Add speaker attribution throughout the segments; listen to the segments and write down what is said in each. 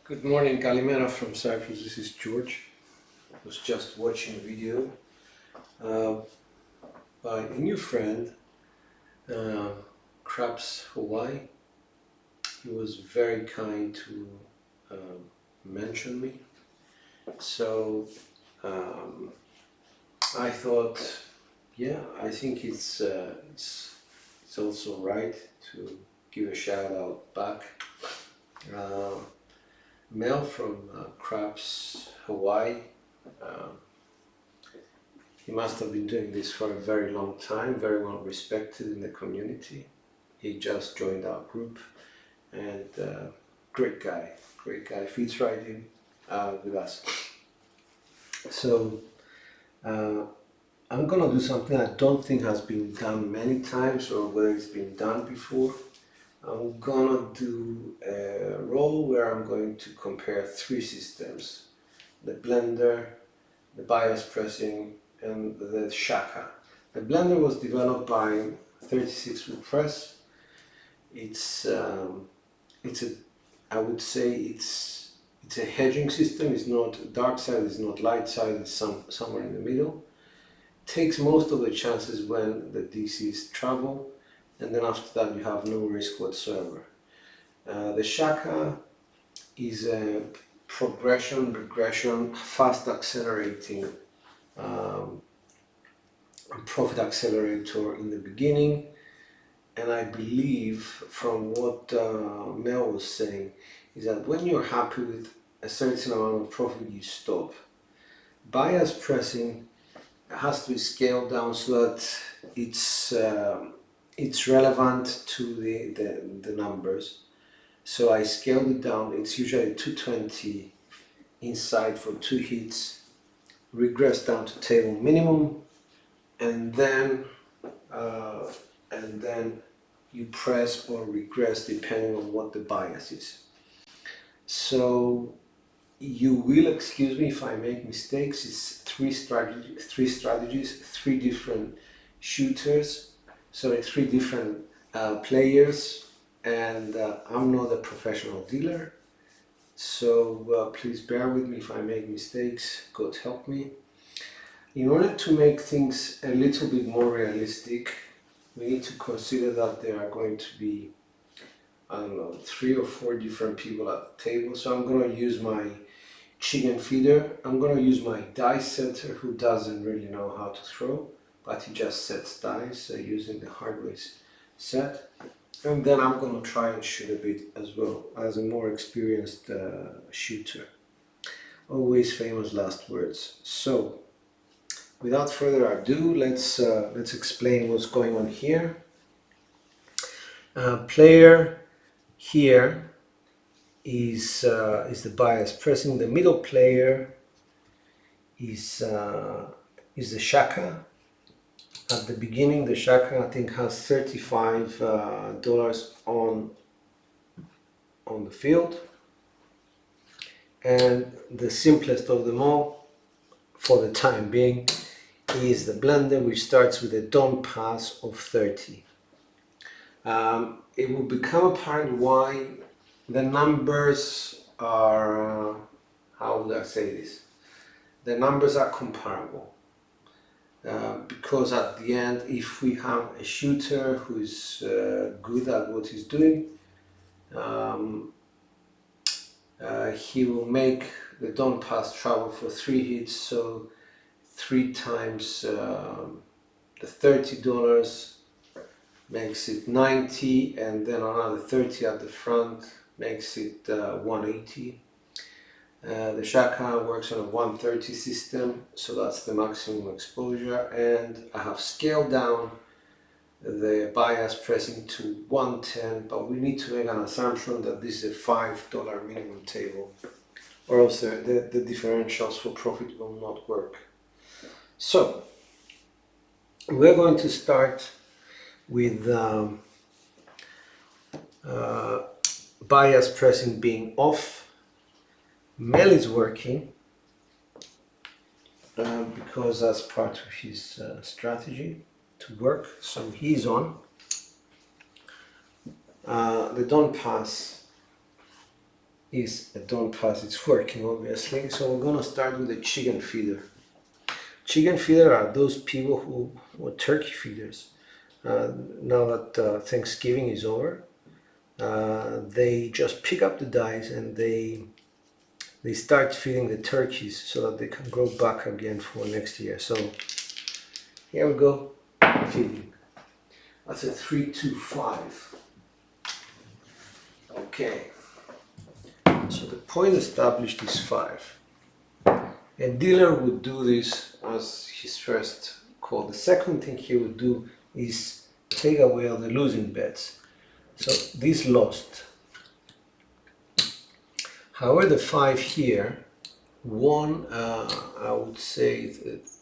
Speaker 1: Good morning, Kalimera from Cyprus. This is George. I was just watching a video uh, by a new friend, uh, Krabs Hawaii. He was very kind to mention me. So um, I thought, yeah, I think it's also right to give a shout out back. Uh, Mel from Krabs Hawaii. Uh, He must have been doing this for a very long time, very well respected in the community. He just joined our group and great guy, fits right in with us. So uh, I'm gonna do something I don't think has been done many times or whether it's been done before. I'm gonna do a role where I'm going to compare three systems: the blender, the bias pressing, and the Shaka. The blender was developed by 36 Wood Press. It's a I would say it's a hedging system. It's not dark side. It's not light side. It's somewhere in the middle. Takes most of the chances when the DCs travel, and then after that you have no risk whatsoever. The Shaka is a progression, regression, fast accelerating um, profit accelerator in the beginning, and I believe from what Mel was saying is that when you're happy with a certain amount of profit you stop. Bias pressing has to be scaled down so that it's relevant to the numbers. So I scaled it down. It's usually 220 inside for 2 hits, regress down to table minimum, and then uh, and then you press or regress depending on what the bias is. So you will excuse me if I make mistakes. It's three strategies, three different shooters, sorry, three different players, and I'm not a professional dealer. So please bear with me if I make mistakes. God help me. In order to make things a little bit more realistic, we need to consider that there are going to be, I don't know, 3 or 4 different people at the table. So I'm going to use my chicken feeder. I'm going to use my dice setter who doesn't really know how to throw, but he just sets dice using the hardware set. And then I'm going to try and shoot a bit as well as a more experienced shooter. Always famous last words. So without further ado, let's explain what's going on here. Player here is the bias pressing. The middle player is the Shaka. At the beginning, the Shaka I think has $35 on the field, and the simplest of them all, for the time being, is the blender, which starts with a don't pass of 30. It will become apparent why the numbers are, how would I say this? The numbers are comparable. Because at the end, if we have a shooter who is good at what he's doing, he will make the don't pass travel for 3 hits, so 3 times the $30 makes it 90, and then another 30 at the front makes it 180. The Shaka works on a 130 system, so that's the maximum exposure, and I have scaled down the bias pressing to 110, but we need to make an assumption that this is a $5 minimum table, or else the differentials for profit will not work. So we're going to start with bias pressing being off. Mel is working because that's part of his strategy to work, so he's on. The don't pass is a don't pass, it's working obviously. So we're gonna start with the chicken feeder. Chicken feeder are those people who were turkey feeders. Now that Thanksgiving is over, they just pick up the dice and they start feeding the turkeys so that they can grow back again for next year. So here we go, feeding. That's a 3, 2, 5. Okay. So the point established is 5. A dealer would do this as his first call. The second thing he would do is take away all the losing bets. So this lost. However, the 5 here won, I would say,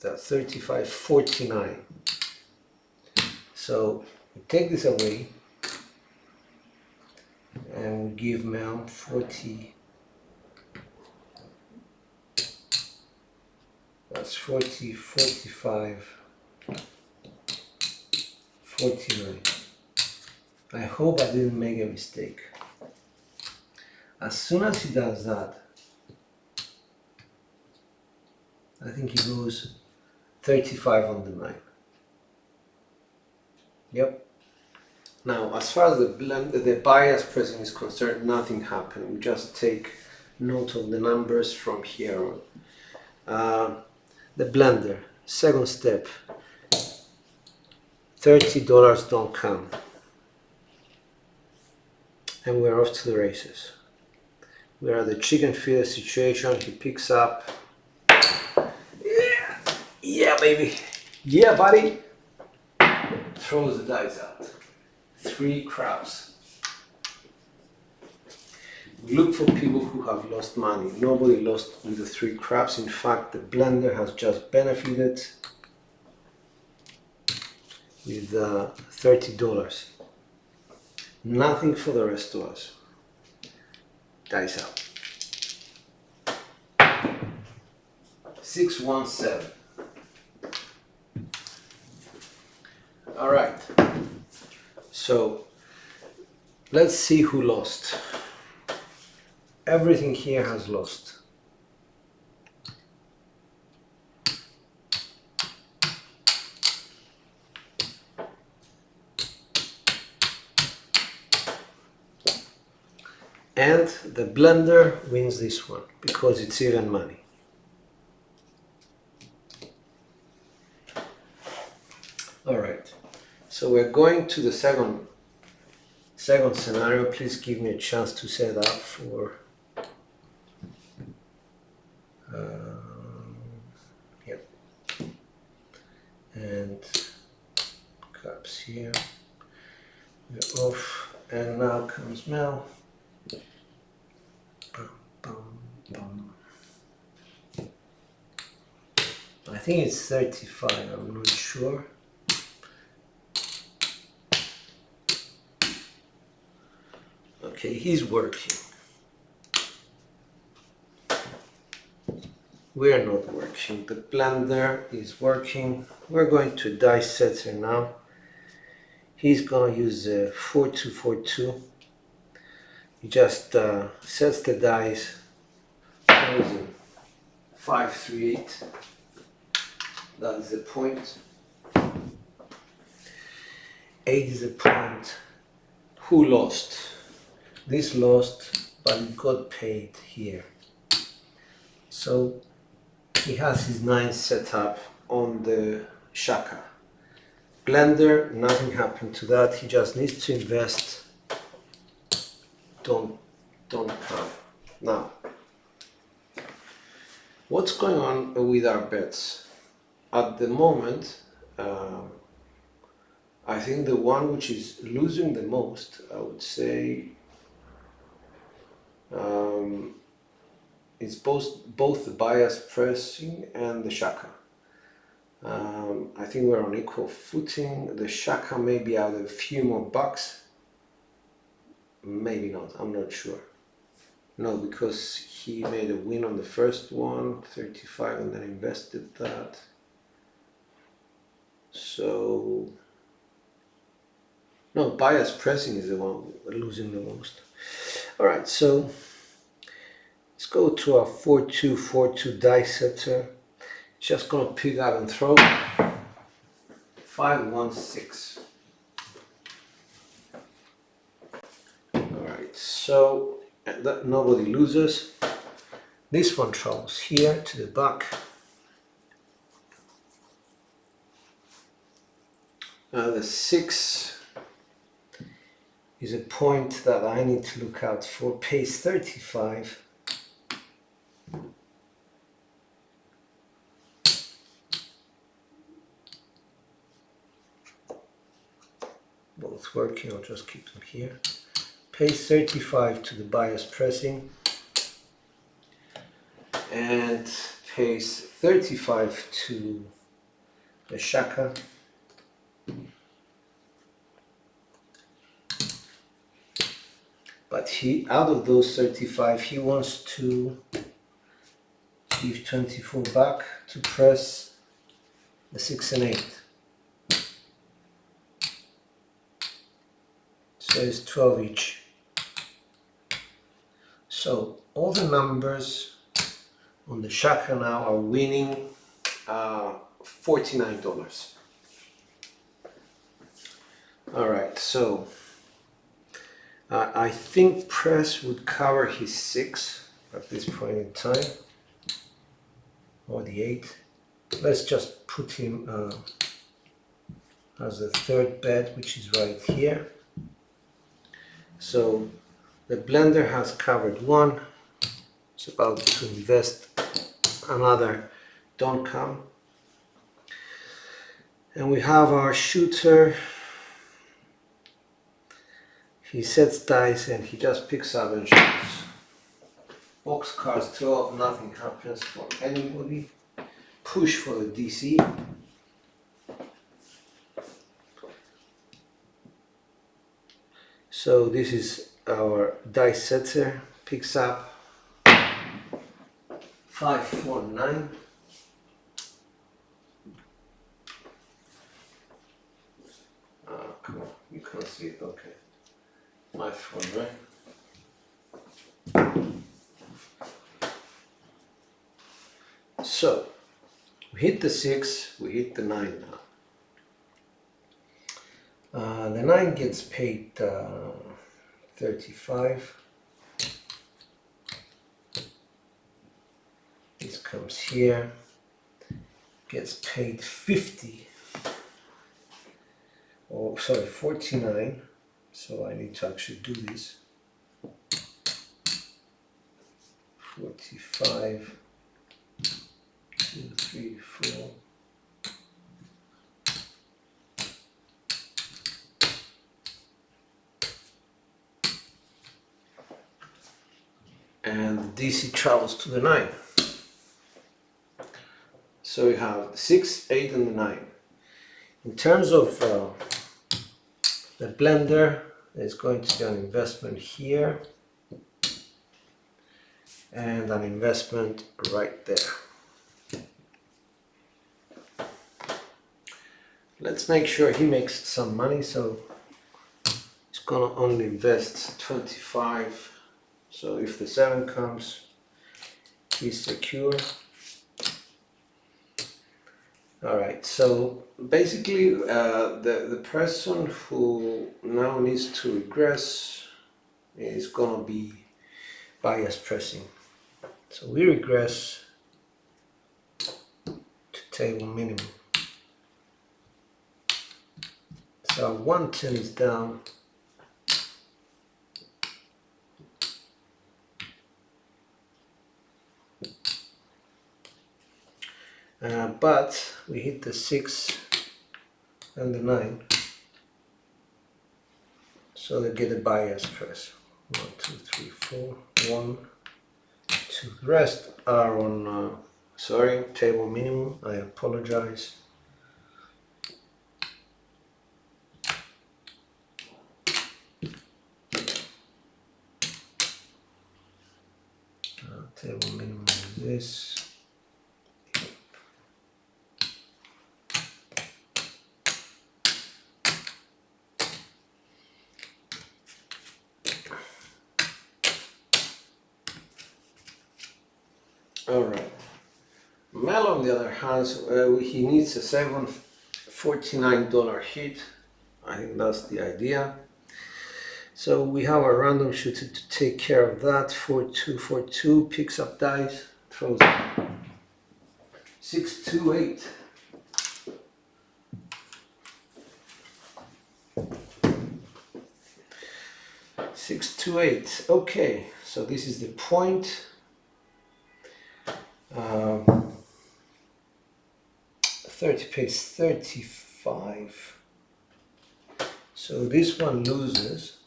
Speaker 1: that 35-49. So we take this away and we give Mel 40. That's 40, 45, 49. I hope I didn't make a mistake. As soon as he does that, I think he goes 35 on the 9. Yep. Now, as far as the bias pressing is concerned, nothing happened. We just take note of the numbers from here on. The blender, second step, $30 don't count. And we're off to the races. We're at the chicken feeder situation. He picks up. Yeah, yeah, baby. Yeah, buddy. Throws the dice out. 3 crabs. We look for people who have lost money. Nobody lost with the 3 crabs. In fact, the blender has just benefited with $30. Nothing for the rest of us. Dice out. 617. All right. So let's see who lost. Everything here has lost. And the blender wins this one because it's even money. All right, so we're going to the second scenario. Please give me a chance to set up for yep, and cups here. We're off, and now comes Mel. Bum, bum. I think it's 35, I'm not sure. Okay, he's working. We're not working. The blender is working. We're going to dice setter now. He's gonna use the 4242. He just sets the dice. 538. That is the point. 8 is the point. Who lost? This lost, but it got paid here. So he has his 9 set up on the Shaka. Blender, nothing happened to that. He just needs to invest. Don't have. Now, what's going on with our bets? At the moment, I think the one which is losing the most, I would say, it's both the bias pressing and the Shaka. I think we're on equal footing. The Shaka may be out a few more bucks. Maybe not, I'm not sure. No, because he made a win on the first one, 35, and then invested that. So, no, bias pressing is the one losing the most. All right, so Let's go to our 4242 die setter. Just gonna pick up and throw 516. Alright, so that nobody loses. This one travels here to the back. The 6 is a point that I need to look out for. Pays 35. Both working, I'll just keep them here. Pays 35 to the bias pressing. And pays 35 to the Shaka. But he, out of those 35, he wants to give 24 back to press the 6 and 8. So it's 12 each. So all the numbers on the Shaka now are winning $49. Alright, so I think press would cover his 6 at this point in time, or the 8. Let's just put him as the third bet, which is right here. So the blender has covered 1. It's about to invest another don't come. And we have our shooter. He sets dice and he just picks up and shoots. Box cards 12, nothing happens for anybody. Push for the DC. So this is our dice setter, picks up 549. Come on, you can't see it, okay. 549. So we hit the 6, we hit the 9 now. The 9 gets paid 35. This comes here, gets paid 50. Oh, sorry, 49. So I need to actually do this. 45, 2, 3, 4. And the DC travels to the 9. So we have 6, 8 and the 9. In terms of the blender, there's going to be an investment here and an investment right there. Let's make sure he makes some money, so he's gonna only invest 25. So if the 7 comes, he's secure. Alright, so basically the person who now needs to regress is gonna be bias pressing. So we regress to table minimum. So 110 is down. But we hit the 6 and the 9, so they get a bias press. 1, 2, 3, 4, 1, 2. The rest are on, sorry, table minimum. I apologize. Table minimum is this. All right. Mel, on the other hand, he needs a $749 hit. I think that's the idea. So we have a random shooter to take care of that. 4-2-4-2, picks up dice, throws 6-2-8. Six to eight. Okay, so this is the point. 30 pays 35. So this one loses,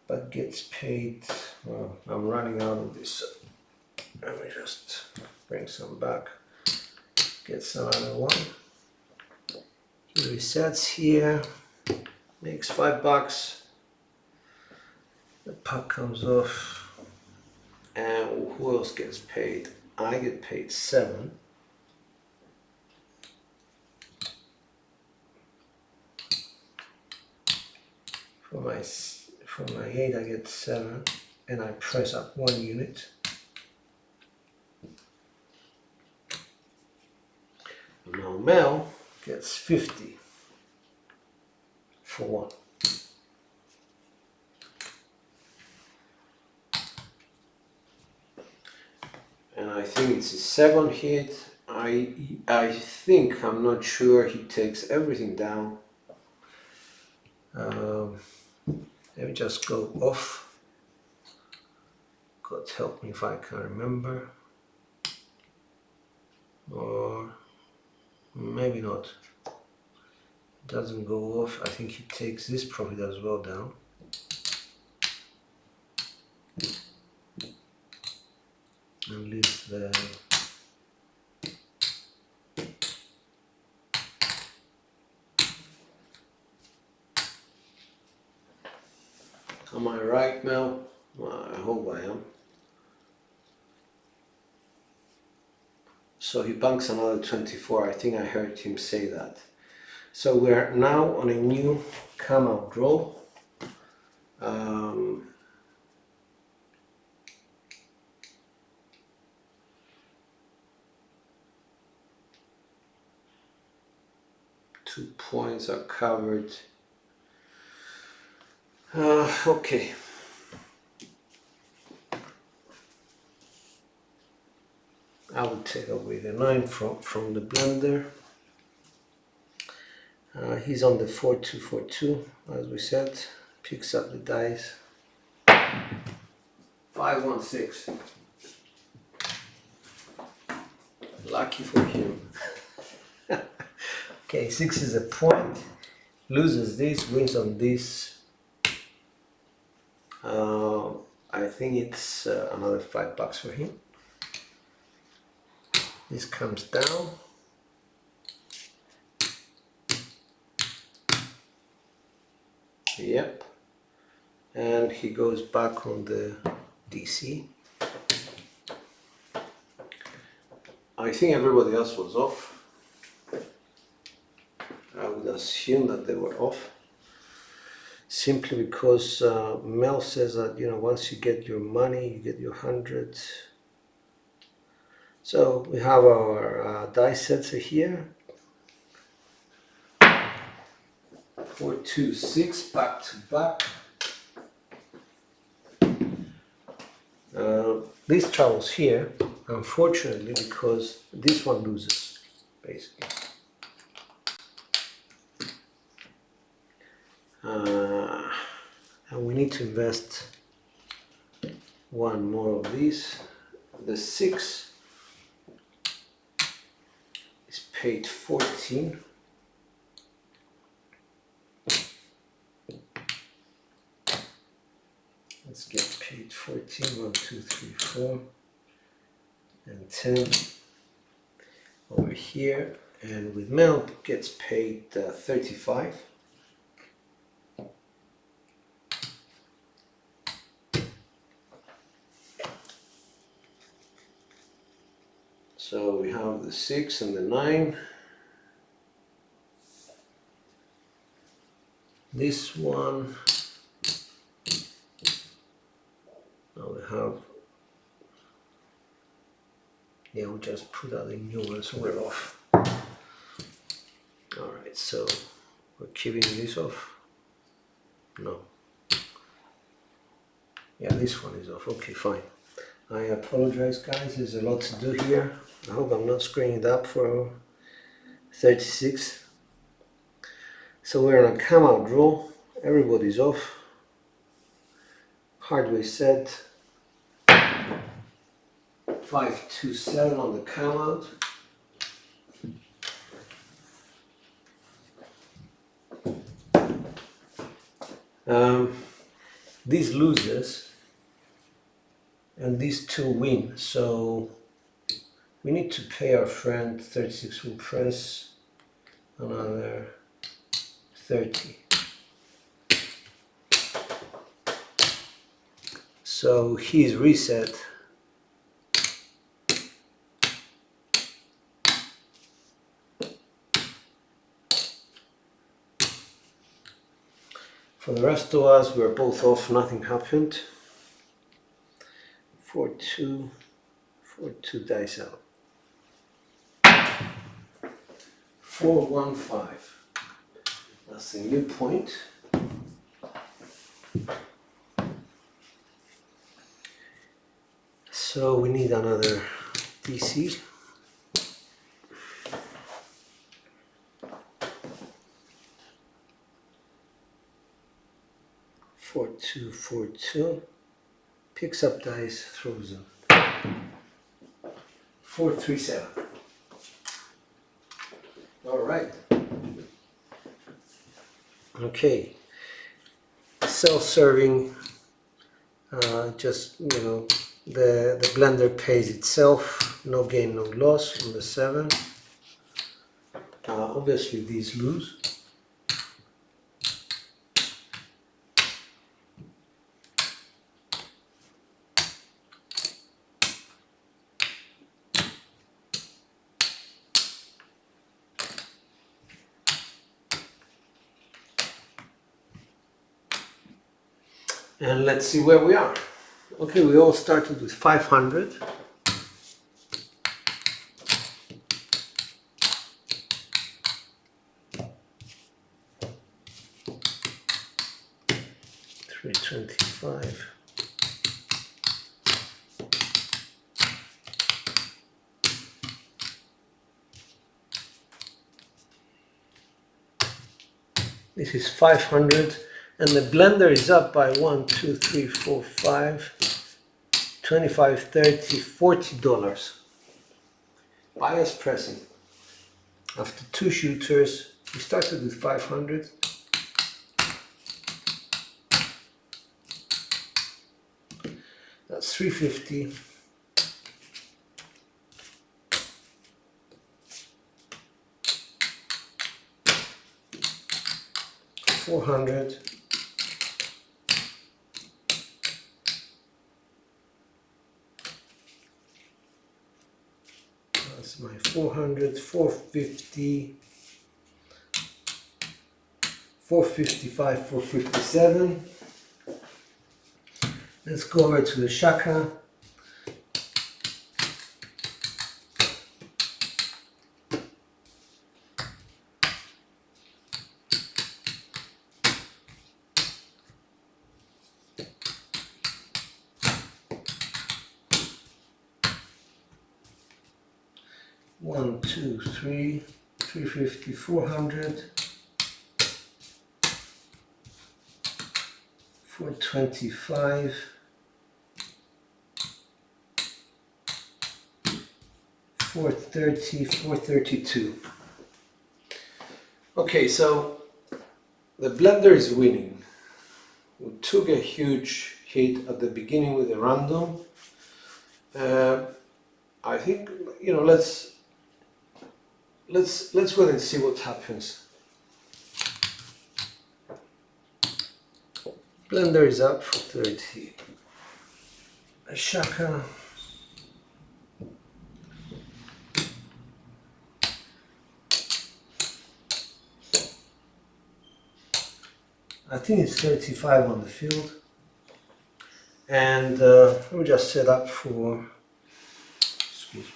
Speaker 1: but gets paid. Well, I'm running out of this. Let me just bring some back. Gets another one. He resets here, makes $5. The puck comes off. And who else gets paid? I get paid 7. For my 8 I get 7, and I press up 1 unit. Now Mel gets 50 for 1. And I think it's a 7 hit. I think, I'm not sure, he takes everything down. Let me just go off. God help me if I can remember. Or maybe not. It doesn't go off. I think he takes this profit as well down. And leaves the Am I right, Mel? Well, I hope I am. So he bunks another 24. I think I heard him say that. So we're now on a new come out draw. 2 points are covered. Okay. I will take away the 9 from the blender. He's on the 4-2-4-2, as we said. Picks up the dice. 5-1-6. Lucky for him. Okay, 6 is a point. Loses this, wins on this. I think it's another $5 for him. This comes down. Yep. And he goes back on the DC. I think everybody else was off. I would assume that they were off. Simply because Mel says that, you know, once you get your money, you get your 100. So we have our dice sets here. 4-2-6 back to back. This travels here, unfortunately, because this one loses, basically. And we need to invest 1 more of these. The 6 is paid 14. Let's get paid 14, 1, 2, 3, 4, and 10 over here. And with Mel gets paid 35. So we have the 6 and the 9. This one, now we have Yeah, we just put out a new one, so we're off. Alright, so we're keeping this off. No. Yeah, this one is off. Okay, fine. I apologize, guys. There's a lot to do here. I hope I'm not screwing it up for 36. So we're on a cam out draw. Everybody's off. Hardware set. 527 on the cam out. These loses and these two win, so we need to pay our friend 36 will press another 30. So he's reset. For the rest of us, we're both off, nothing happened. 4-2, 4-2 dice out. 4-1-5. That's a new point. So we need another DC. Four two. Picks up dice, throws them. 4-3-7. All right. Okay. Self-serving. Just the blender pays itself. No gain, no loss on the 7. Obviously these lose. And let's see where we are. Okay, we all started with 500. $325. This is 500, and the blender is up by 1, 2, 3, 4, 5, 25, 30, $40. Bias pressing. After 2 shooters, we started with 500. That's 350. $400. That's my 400, 450, 455, 457. Let's go over to the Shaka. One, two, three, 350, 400, 425, 430, 432. Okay, so the blender is winning. We took a huge hit at the beginning with the random. I think let's wait and see what happens. Blender is up for 30. A Shaka. I think it's 35 on the field. And let me just set up for, excuse me.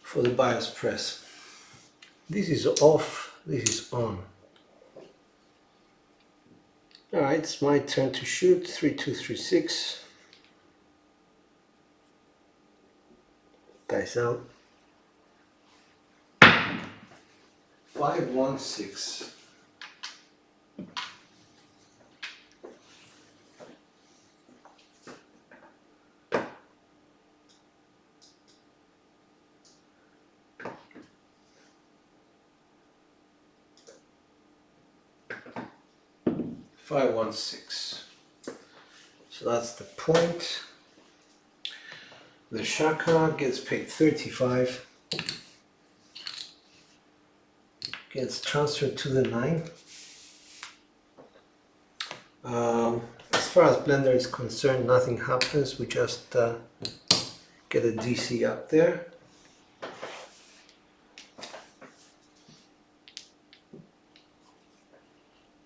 Speaker 1: for the bias press. This is off, this is on. Alright, it's my turn to shoot. 3236. Dice out. 516. So that's the point. The Shaka gets paid 35. Gets transferred to the 9. As far as Blender is concerned, nothing happens. We just get a DC up there.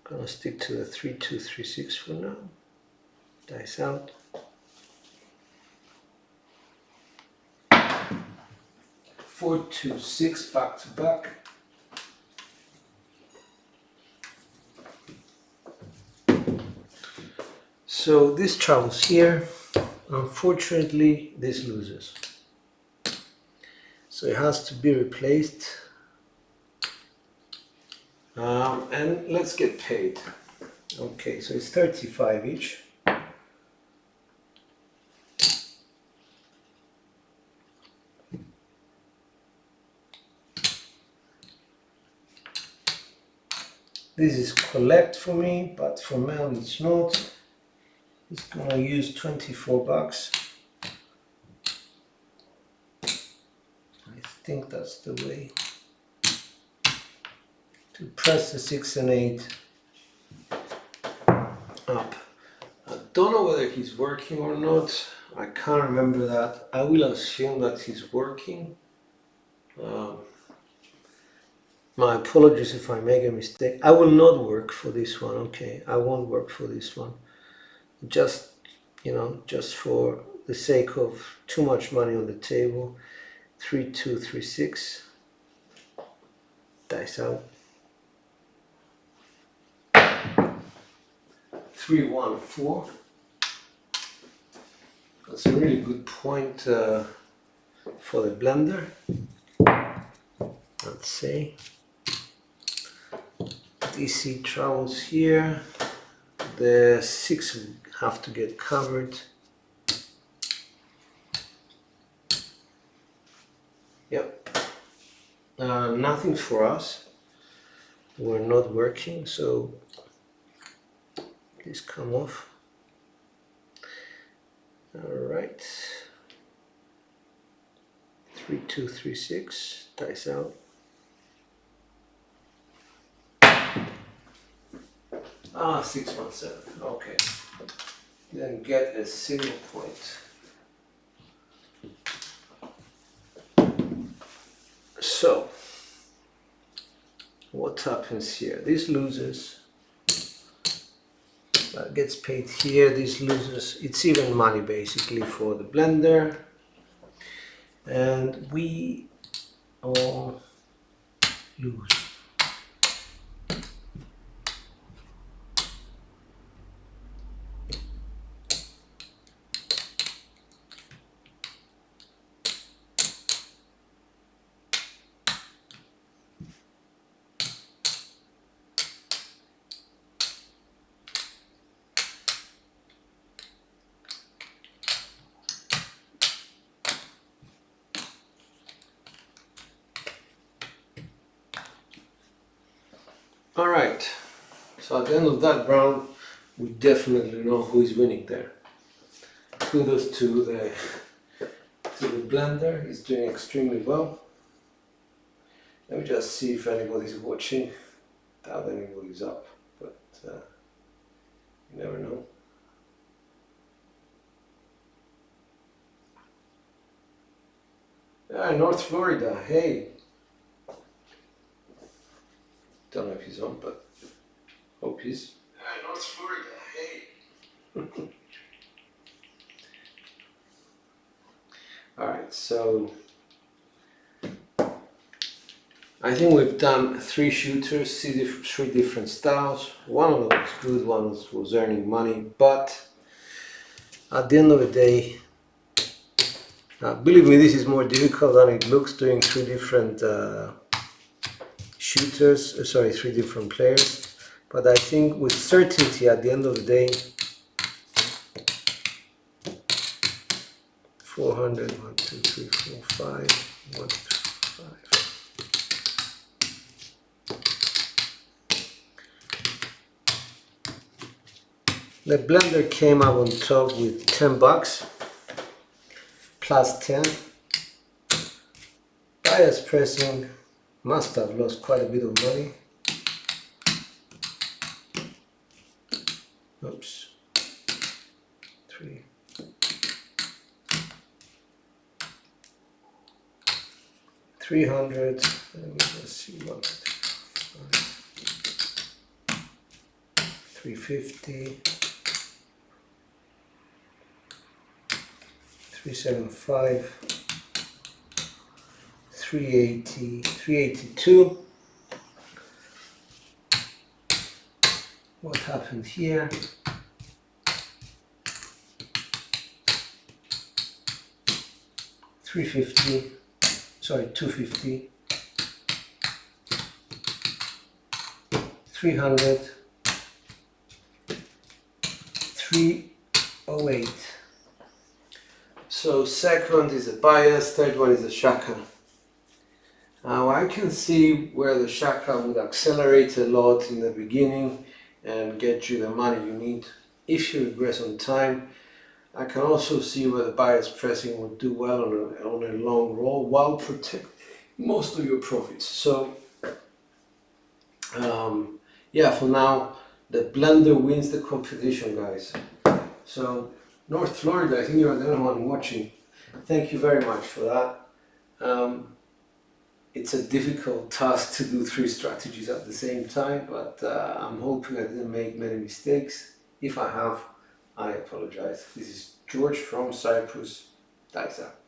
Speaker 1: Gonna stick to the 3236 for now. Dice out. 426 back to back. So this travels here. Unfortunately, this loses. So it has to be replaced. And let's get paid. Okay, so it's 35 each. This is collect for me, but for Mel it's not. He's gonna use 24 bucks. I think that's the way to press the 6 and 8 up. I don't know whether he's working or not. I can't remember that. I will assume that he's working. My apologies if I make a mistake. I will not work for this one. Okay, I won't work for this one. Just, you know, just for the sake of too much money on the table. 3236. Dice out. 314. That's a really good point for the Blender. Let's see. DC travels here. The 6 have to get covered. Yep. Nothing for us. We're not working, so please come off. Alright. 3236. Dice out. 617. Okay. Then get a single point. So, what happens here? This loses. That gets paid here. This loses. It's even money basically for the Blender. And we all lose. Alright, so at the end of that round, we definitely know who is winning there. Kudos to the Blender, he's doing extremely well. Let me just see if anybody's watching. Doubt anybody's up, but you never know. North Florida, hey. Don't know if he's on, but hope he's. North Florida, hey. Alright, so I think we've done 3 shooters, 3 different styles. One of them was good, one was earning money, but at the end of the day, believe me, this is more difficult than it looks, doing 3 different shooters, sorry, 3 different players. But I think with certainty at the end of the day, 400, 1, 2, 3, 4, 5, 1, 2, 3, 5. The blender came up on top with 10 bucks plus 10. Bias pressing must have lost quite a bit of money. Oops. 3. 300. Let me just see, 1, 2, 3, 350. 375, 380, 382. What happened here? 350, sorry, 250, 300, 308. So second is a bias, third one is a Shaka. Now I can see where the Shaka would accelerate a lot in the beginning and get you the money you need if you regress on time. I can also see where the bias pressing would do well on a long roll while protect most of your profits. So yeah, for now the blender wins the competition, guys. So North Florida, I think you're the only one watching. Thank you very much for that. It's a difficult task to do 3 strategies at the same time, but I'm hoping I didn't make many mistakes. If I have, I apologize. This is George from Cyprus. Dice out.